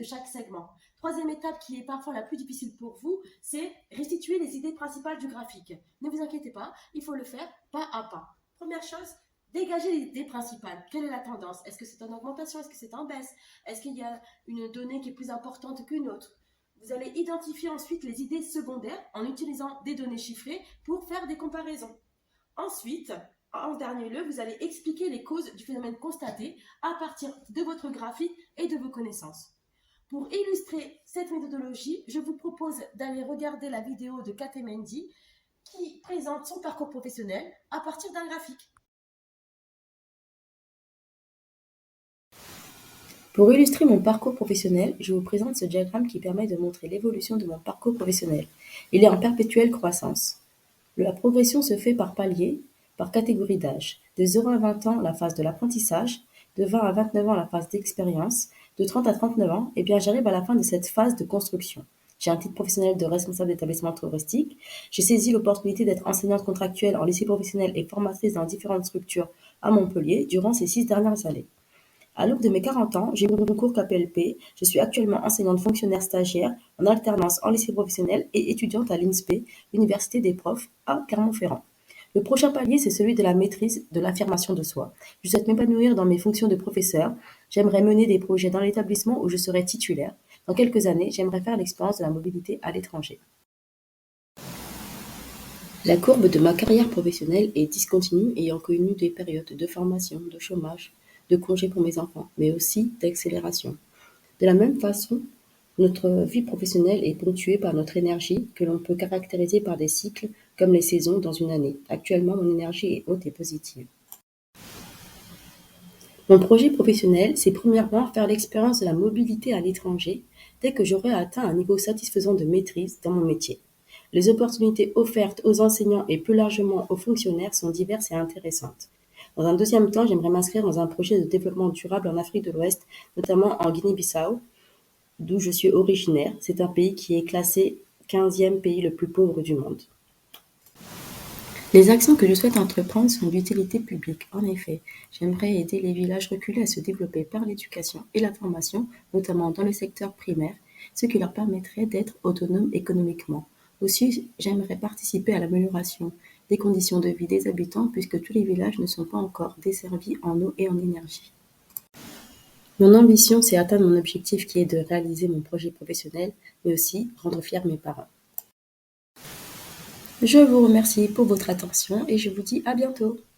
de chaque segment. Troisième étape qui est parfois la plus difficile pour vous, c'est restituer les idées principales du graphique. Ne vous inquiétez pas, il faut le faire pas à pas. Première chose, dégagez l'idée principale. Quelle est la tendance? Est-ce que c'est en augmentation? Est-ce que c'est en baisse? Est-ce qu'il y a une donnée qui est plus importante qu'une autre? Vous allez identifier ensuite les idées secondaires en utilisant des données chiffrées pour faire des comparaisons. Ensuite, en dernier lieu, vous allez expliquer les causes du phénomène constaté à partir de votre graphique et de vos connaissances. Pour illustrer cette méthodologie, je vous propose d'aller regarder la vidéo de Kate Mendy qui présente son parcours professionnel à partir d'un graphique. Pour illustrer mon parcours professionnel, je vous présente ce diagramme qui permet de montrer l'évolution de mon parcours professionnel. Il est en perpétuelle croissance. La progression se fait par palier, par catégorie d'âge. De 0 à 20 ans, la phase de l'apprentissage. De 20 à 29 ans, la phase d'expérience. De 30 à 39 ans, j'arrive à la fin de cette phase de construction. J'ai un titre professionnel de responsable d'établissement touristique. J'ai saisi l'opportunité d'être enseignante contractuelle en lycée professionnel et formatrice dans différentes structures à Montpellier durant ces 6 dernières années. À l'aube de mes 40 ans, j'ai eu mon concours KPLP. Je suis actuellement enseignante fonctionnaire stagiaire en alternance en lycée professionnel et étudiante à l'INSPE, l'Université des profs, à Clermont-Ferrand. Le prochain palier, c'est celui de la maîtrise de l'affirmation de soi. Je souhaite m'épanouir dans mes fonctions de professeur. J'aimerais mener des projets dans l'établissement où je serai titulaire. Dans quelques années, j'aimerais faire l'expérience de la mobilité à l'étranger. La courbe de ma carrière professionnelle est discontinue, ayant connu des périodes de formation, de chômage, de congés pour mes enfants, mais aussi d'accélération. De la même façon, notre vie professionnelle est ponctuée par notre énergie, que l'on peut caractériser par des cycles comme les saisons dans une année. Actuellement, mon énergie est haute et positive. Mon projet professionnel, c'est premièrement faire l'expérience de la mobilité à l'étranger dès que j'aurai atteint un niveau satisfaisant de maîtrise dans mon métier. Les opportunités offertes aux enseignants et plus largement aux fonctionnaires sont diverses et intéressantes. Dans un deuxième temps, j'aimerais m'inscrire dans un projet de développement durable en Afrique de l'Ouest, notamment en Guinée-Bissau, d'où je suis originaire. C'est un pays qui est classé 15e pays le plus pauvre du monde. Les actions que je souhaite entreprendre sont d'utilité publique. En effet, j'aimerais aider les villages reculés à se développer par l'éducation et la formation, notamment dans le secteur primaire, ce qui leur permettrait d'être autonomes économiquement. Aussi, j'aimerais participer à l'amélioration des conditions de vie des habitants puisque tous les villages ne sont pas encore desservis en eau et en énergie. Mon ambition, c'est atteindre mon objectif qui est de réaliser mon projet professionnel, mais aussi rendre fiers mes parents. Je vous remercie pour votre attention et je vous dis à bientôt.